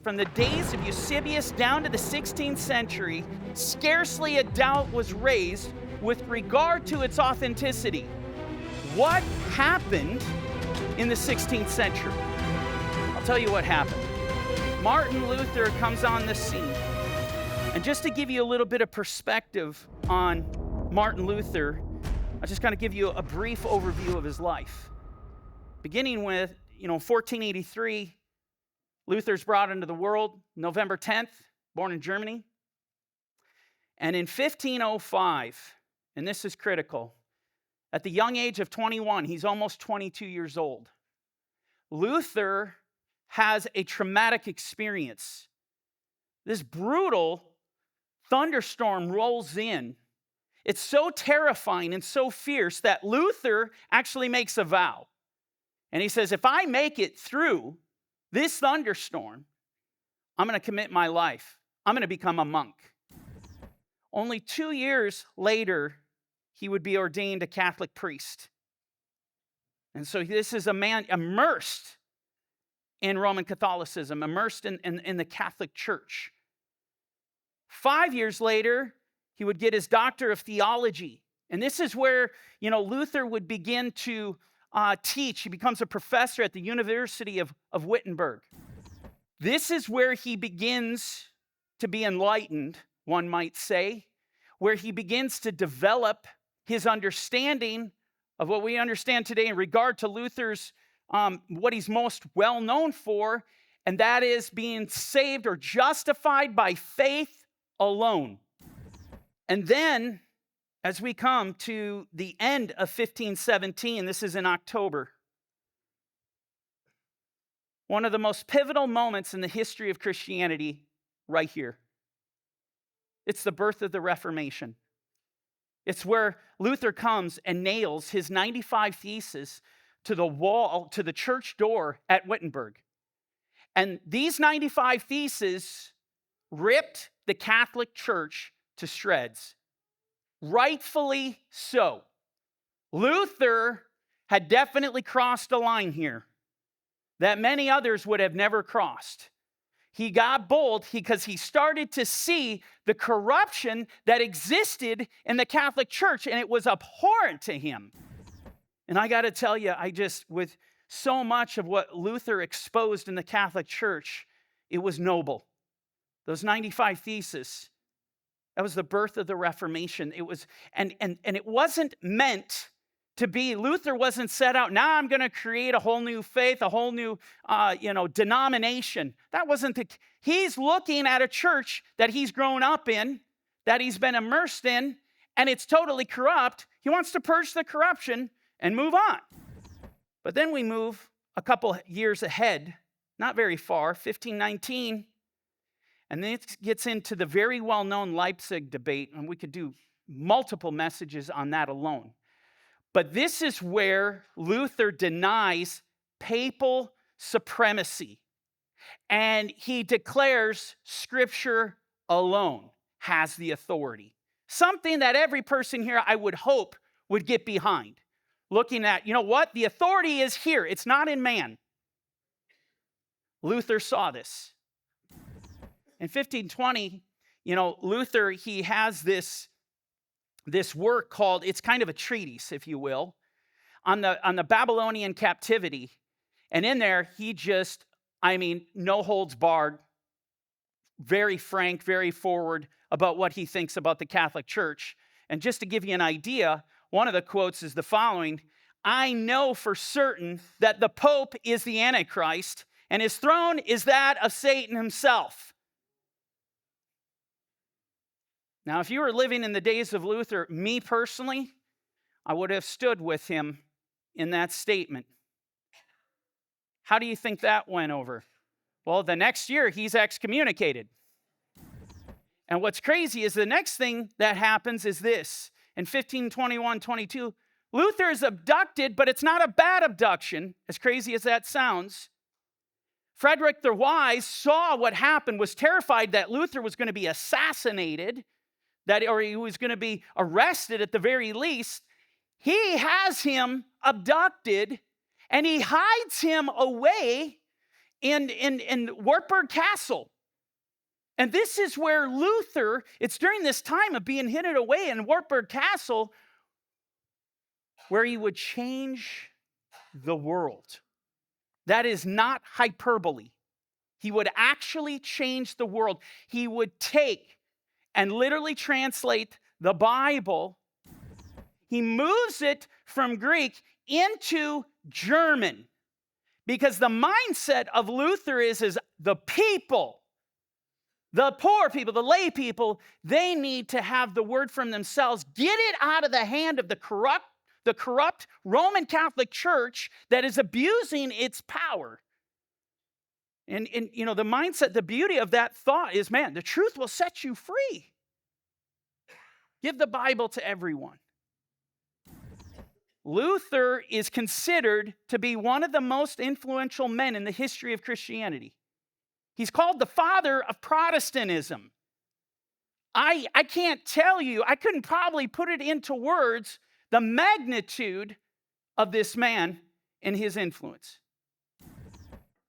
from the days of Eusebius down to the 16th century, scarcely a doubt was raised with regard to its authenticity. What happened in the 16th century? I'll tell you what happened. Martin Luther comes on the scene. And just to give you a little bit of perspective on Martin Luther, I'll just kind of give you a brief overview of his life. Beginning with, 1483, Luther's brought into the world, November 10th, born in Germany. And in 1505, and this is critical, at the young age of 21, he's almost 22 years old, Luther has a traumatic experience. This brutal thunderstorm rolls in. It's so terrifying and so fierce that Luther actually makes a vow. And he says, if I make it through this thunderstorm, I'm going to commit my life. I'm going to become a monk. Only 2 years later, he would be ordained a Catholic priest. And so this is a man immersed in Roman Catholicism, immersed in the Catholic Church. 5 years later, he would get his doctor of theology. And this is where, Luther would begin to teach. He becomes a professor at the University of Wittenberg. This is where he begins to be enlightened, one might say, where he begins to develop his understanding of what we understand today in regard to Luther's, what he's most well known for, and that is being saved or justified by faith alone. And then, as we come to the end of 1517, this is in October, one of the most pivotal moments in the history of Christianity, right here. It's the birth of the Reformation. It's where Luther comes and nails his 95 Theses to the wall, to the church door at Wittenberg. And these 95 Theses ripped the Catholic Church to shreds. Rightfully so. Luther had definitely crossed a line here that many others would have never crossed. He got bold because he started to see the corruption that existed in the Catholic Church, and it was abhorrent to him. And I got to tell you, with so much of what Luther exposed in the Catholic Church, it was noble. Those 95 Theses, that was the birth of the Reformation. It was, and it wasn't meant to be, Luther wasn't set out, now I'm going to create a whole new faith, a whole new, denomination. That wasn't he's looking at a church that he's grown up in, that he's been immersed in, and it's totally corrupt. He wants to purge the corruption and move on. But then we move a couple years ahead, not very far, 1519, and then it gets into the very well-known Leipzig debate, and we could do multiple messages on that alone. But this is where Luther denies papal supremacy, and he declares Scripture alone has the authority. Something that every person here, I would hope, would get behind. Looking at, the authority is here. It's not in man. Luther saw this. In 1520, Luther, he has this work called, it's kind of a treatise, if you will, on the Babylonian captivity. And in there, he just, no holds barred, very frank, very forward about what he thinks about the Catholic Church. And just to give you an idea, one of the quotes is the following: I know for certain that the Pope is the Antichrist, and his throne is that of Satan himself. Now, if you were living in the days of Luther, me personally, I would have stood with him in that statement. How do you think that went over? Well, the next year, he's excommunicated. And what's crazy is the next thing that happens is this. In 1521-22, Luther is abducted, but it's not a bad abduction, as crazy as that sounds. Frederick the Wise saw what happened, was terrified that Luther was going to be assassinated, or he was going to be arrested at the very least. He has him abducted, and he hides him away in Wartburg Castle. And this is where Luther, it's during this time of being hidden away in Wartburg Castle, where he would change the world. That is not hyperbole. He would actually change the world. He would take and literally translate the Bible. He moves it from Greek into German, because the mindset of Luther is the people, the poor people, the lay people, they need to have the word from themselves. Get it out of the hand of the corrupt Roman Catholic Church that is abusing its power. And you know, the mindset, the beauty of that thought is, man, the truth will set you free. Give the Bible to everyone. Luther is considered to be one of the most influential men in the history of Christianity. He's called the father of Protestantism. I can't tell you, I couldn't probably put it into words, the magnitude of this man and his influence.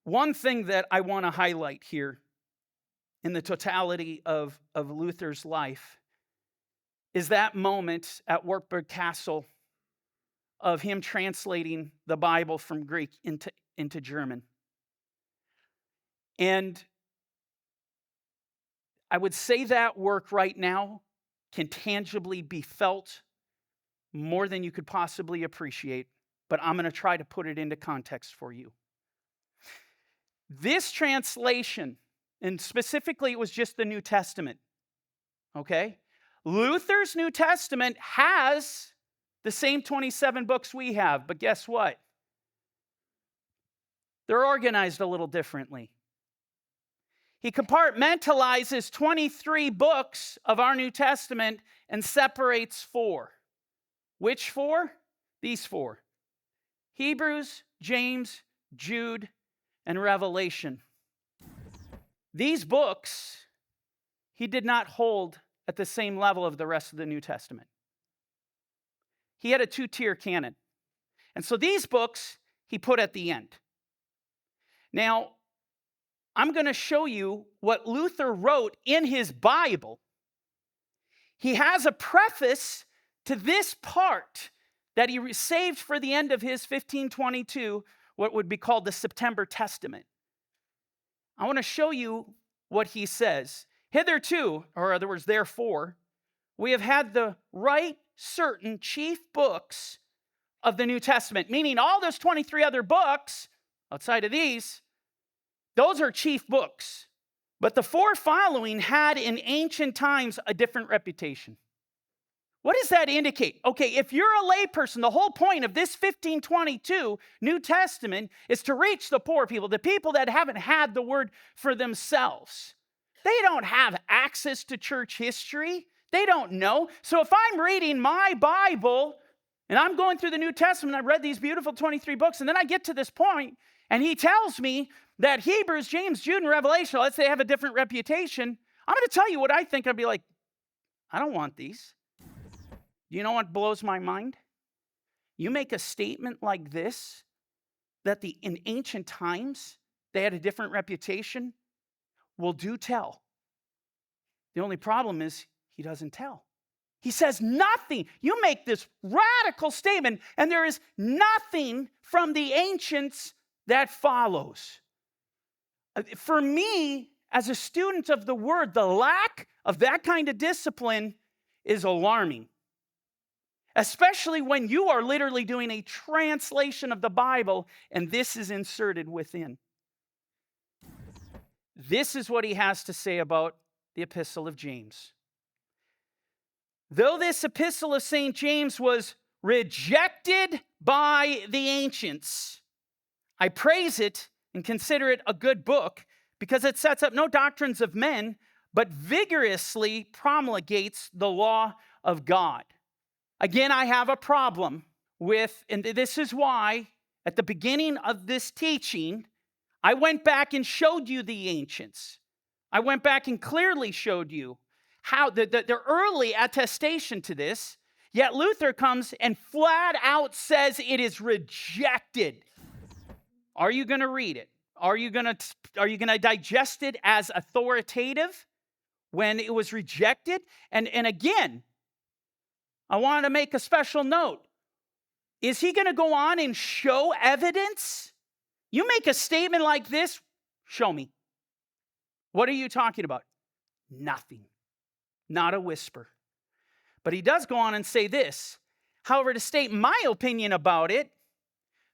One thing that I want to highlight here in the totality of Luther's life is that moment at Wartburg Castle of him translating the Bible from Greek into German. And I would say that work right now can tangibly be felt more than you could possibly appreciate, but I'm going to try to put it into context for you. This translation, and specifically it was just the New Testament, okay? Luther's New Testament has the same 27 books we have, but guess what? They're organized a little differently. He compartmentalizes 23 books of our New Testament and separates 4. Which 4? These 4. Hebrews, James, Jude, and Revelation. These books he did not hold at the same level of the rest of the New Testament. He had a 2-tier canon. And so these books he put at the end. Now, I'm going to show you what Luther wrote in his Bible. He has a preface to this part that he saved for the end of his 1522, what would be called the September Testament. I want to show you what he says. Hitherto, or in other words, therefore, we have had the right certain chief books of the New Testament, meaning all those 23 other books outside of these, those are chief books. But the 4 following had in ancient times a different reputation. What does that indicate? Okay, if you're a layperson, the whole point of this 1522 New Testament is to reach the poor people, the people that haven't had the word for themselves. They don't have access to church history. They don't know. So if I'm reading my Bible and I'm going through the New Testament, I've read these beautiful 23 books, and then I get to this point and he tells me that Hebrews, James, Jude, and Revelation, let's say, have a different reputation. I'm going to tell you what I think. I'd be like, I don't want these. You know what blows my mind? You make a statement like this, that in ancient times, they had a different reputation. Well, do tell. The only problem is he doesn't tell. He says nothing. You make this radical statement, and there is nothing from the ancients that follows. For me, as a student of the word, the lack of that kind of discipline is alarming. Especially when you are literally doing a translation of the Bible and this is inserted within. This is what he has to say about the Epistle of James. Though this Epistle of St. James was rejected by the ancients, I praise it and consider it a good book because it sets up no doctrines of men, but vigorously promulgates the law of God. Again, I have a problem with, and this is why at the beginning of this teaching, I went back and showed you the ancients. I went back and clearly showed you how the early attestation to this, yet Luther comes and flat out says it is rejected. Are you going to read it? Are you going to digest it as authoritative when it was rejected? And again, I want to make a special note. Is he going to go on and show evidence? You make a statement like this, show me. What are you talking about? Nothing. Not a whisper. But he does go on and say this. However, to state my opinion about it,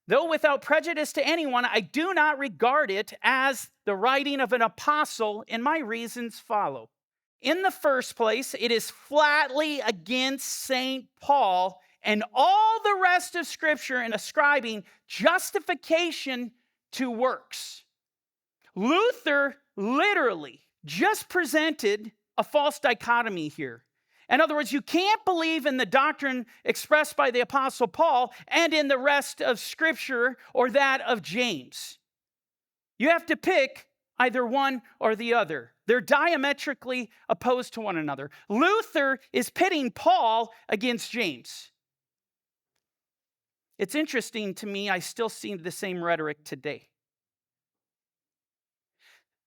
though without prejudice to anyone, I do not regard it as the writing of an apostle, and my reasons follow. In the first place, it is flatly against St. Paul and all the rest of Scripture in ascribing justification to works. Luther literally just presented a false dichotomy here. In other words, you can't believe in the doctrine expressed by the Apostle Paul and in the rest of Scripture or that of James. You have to pick either one or the other. They're diametrically opposed to one another. Luther is pitting Paul against James. It's interesting to me, I still see the same rhetoric today.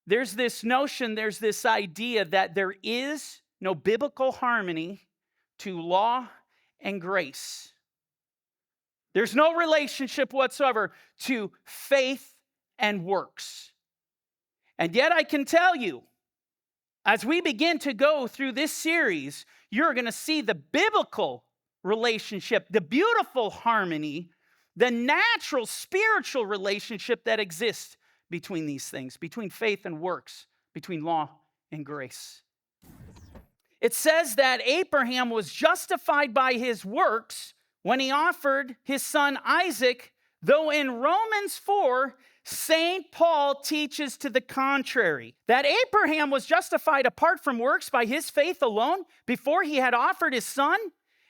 There's this notion, there's this idea that there is no biblical harmony to law and grace. There's no relationship whatsoever to faith and works. And yet I can tell you, as we begin to go through this series, you're going to see the biblical relationship, the beautiful harmony, the natural spiritual relationship that exists between these things, between faith and works, between law and grace. It says that Abraham was justified by his works when he offered his son Isaac, though in Romans 4, St. Paul teaches to the contrary, that Abraham was justified apart from works by his faith alone before he had offered his son,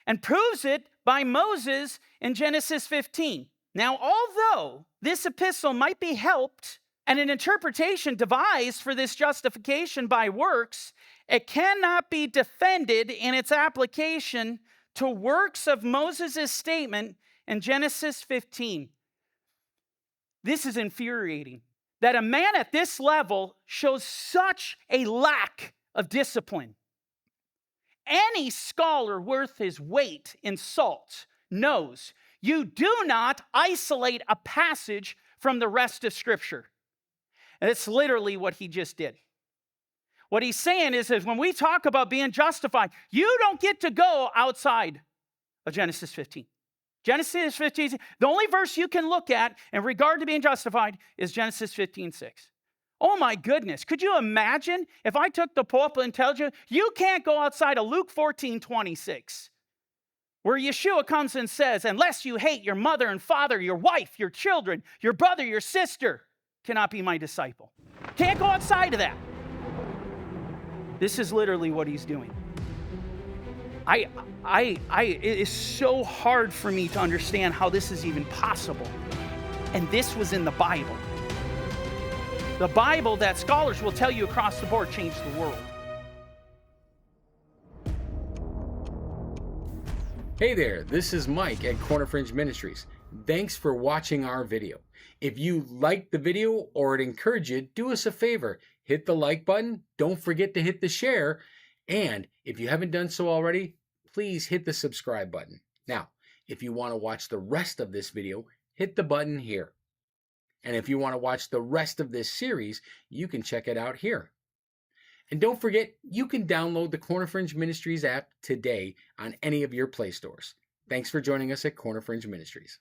and proves it by Moses in Genesis 15. Now, although this epistle might be helped and an interpretation devised for this justification by works, it cannot be defended in its application to works of Moses' statement in Genesis 15. This is infuriating, that a man at this level shows such a lack of discipline. Any scholar worth his weight in salt knows you do not isolate a passage from the rest of Scripture. And it's literally what he just did. What he's saying is when we talk about being justified, you don't get to go outside of Genesis 15. Genesis 15, the only verse you can look at in regard to being justified is Genesis 15:6. Oh my goodness, could you imagine if I took the pulpit and told you, you can't go outside of Luke 14:26, where Yeshua comes and says, unless you hate your mother and father, your wife, your children, your brother, your sister, cannot be my disciple. Can't go outside of that. This is literally what he's doing. It is so hard for me to understand how this is even possible. And this was in the Bible. The Bible that scholars will tell you across the board changed the world. Hey there, this is Mike at Corner Fringe Ministries. Thanks for watching our video. If you liked the video or it encouraged you, do us a favor. Hit the like button. Don't forget to hit the share. And if you haven't done so already, please hit the subscribe button. Now, if you want to watch the rest of this video, hit the button here. And if you want to watch the rest of this series, you can check it out here. And don't forget, you can download the Corner Fringe Ministries app today on any of your Play stores. Thanks for joining us at Corner Fringe Ministries.